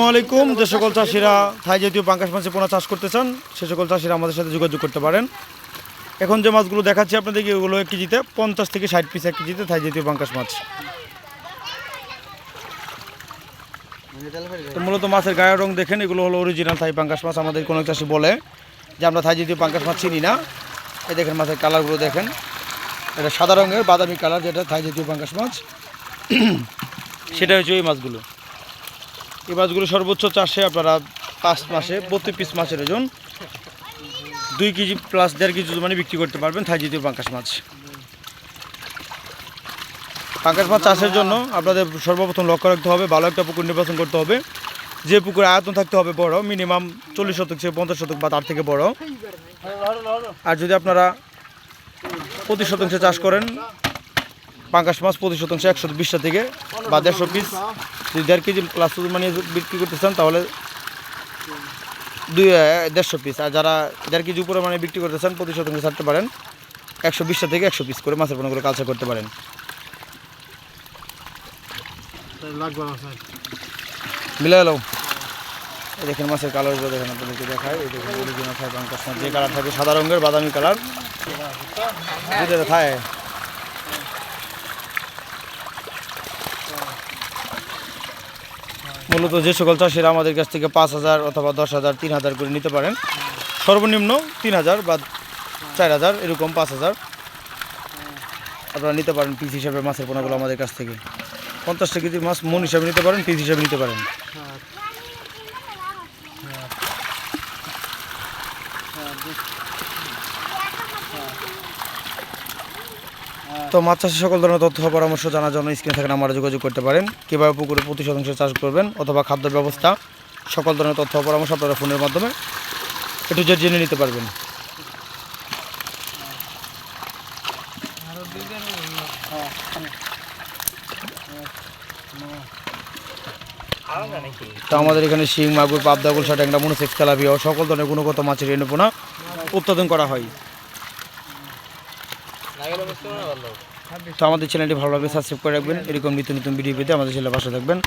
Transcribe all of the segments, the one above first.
আসসালামাইকুম। যে সকল চাষিরা থাই জাতীয় পাঙ্গাস মাছের পোনা চাষ করতে চান সে সকল চাষিরা আমাদের সাথে যোগাযোগ করতে পারেন। এখন যে মাছগুলো দেখাচ্ছি আপনাদেরকে ওগুলো 1 কেজিতে 50 থেকে 60 পিস 1 কেজিতে থাই জাতীয় পাঙ্গাস মাছ। তো মূলত মাছের গায়ের রং দেখেন, এগুলো হলো অরিজিনাল থাই পাঙ্গাস মাছ। আমাদের কোনো চাষি বলে যে আমরা থাই জাতীয় পাঙ্গাস মাছ চিনি না। এই দেখেন মাছের কালারগুলো দেখেন, এটা সাদা রঙের বাদামি কালার, যেটা থাই জাতীয় পাঙ্গাস মাছ সেটা হচ্ছে ওই মাছগুলো। এই মাছগুলো সর্বোচ্চ চাষে আপনারা 5 মাসে 32 পিস মাছের ওজন 2 কেজি প্লাস 1.5 কেজি মানে বিক্রি করতে পারবেন থাই জাতীয় পাঙ্গাস মাছ। পাঙ্গাস মাছ চাষের জন্য আপনাদের সর্বপ্রথম লক্ষ্য রাখতে হবে, ভালো একটা পুকুর নির্বাচন করতে হবে। যে পুকুরে আয়তন থাকতে হবে বড়, মিনিমাম 40 শতক থেকে 50 শতক বা তার থেকে বড়। আর যদি আপনারা প্রতি শতাংশে চাষ করেন পাঙ্গাস মাছ, প্রতি শতাংশে 120টা থেকে বা 150 পিস, যদি 1.5 কেজি প্লাস মানে বিক্রি করতে চান তাহলে 150 পিস। আর যারা 1.5 কেজি উপরে মানে বিক্রি করতে চান প্রতি শতাংশে ছাড়তে পারেন 120টা থেকে 100 পিস করে মাছের পোনাগুলো কালচার করতে পারেন। মিলে গেল। দেখেন মাছের কালারগুলো দেখেন, আপনাদেরকে দেখায়। এই দেখেন অরিজিনাল থাই পাঙ্গাস মাছ, যে কালার থাকে সাদা রঙের বাদামি কালার, যেটা থায়। মূলত যে সকল চাষিরা আমাদের কাছ থেকে 5,000 অথবা 10,000 3,000 করে নিতে পারেন, সর্বনিম্ন 3,000 বা 4,000 এরকম 5,000 আপনারা নিতে পারেন পিস হিসাবে মাছের পোনাগুলো আমাদের কাছ থেকে। 50 কেজি মাছ মন হিসাবে নিতে পারেন, পিস হিসাবে নিতে পারেন। তো মাছ চাষের সকল ধরনের তথ্য পরামর্শ জানার জন্য স্ক্রিনে থাকেন আমরা যোগাযোগ করতে পারেন। কীভাবে পুকুরে প্রতি শতাংশে চাষ করবেন অথবা খাদ্য ব্যবস্থা, সকল ধরনের তথ্য পরামর্শ আপনারা ফোনের মাধ্যমে একটু জেনে নিতে পারবেন। তো আমাদের এখানে শিং, মাগুর, পাবদা, গুলশা, ট্যাংরা, মনোসেক্স, তেলাপিয়া ও সকল ধরনের গুণগত মাছের রেণু পোনা উৎপাদন করা হয়। তো আমাদের চ্যানেলটি ভালো লাগলে সাবস্ক্রাইব করে রাখবেন। এরকম নিত্য নতুন ভিডিও পেতে আমাদের চ্যানেলের পাশে থাকবেন।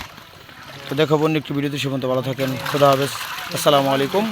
তো দেখাবো অন্য একটি ভিডিওতে। সে পর্যন্ত ভালো থাকেন। খোদা হাফেজ। আসসালামু আলাইকুম।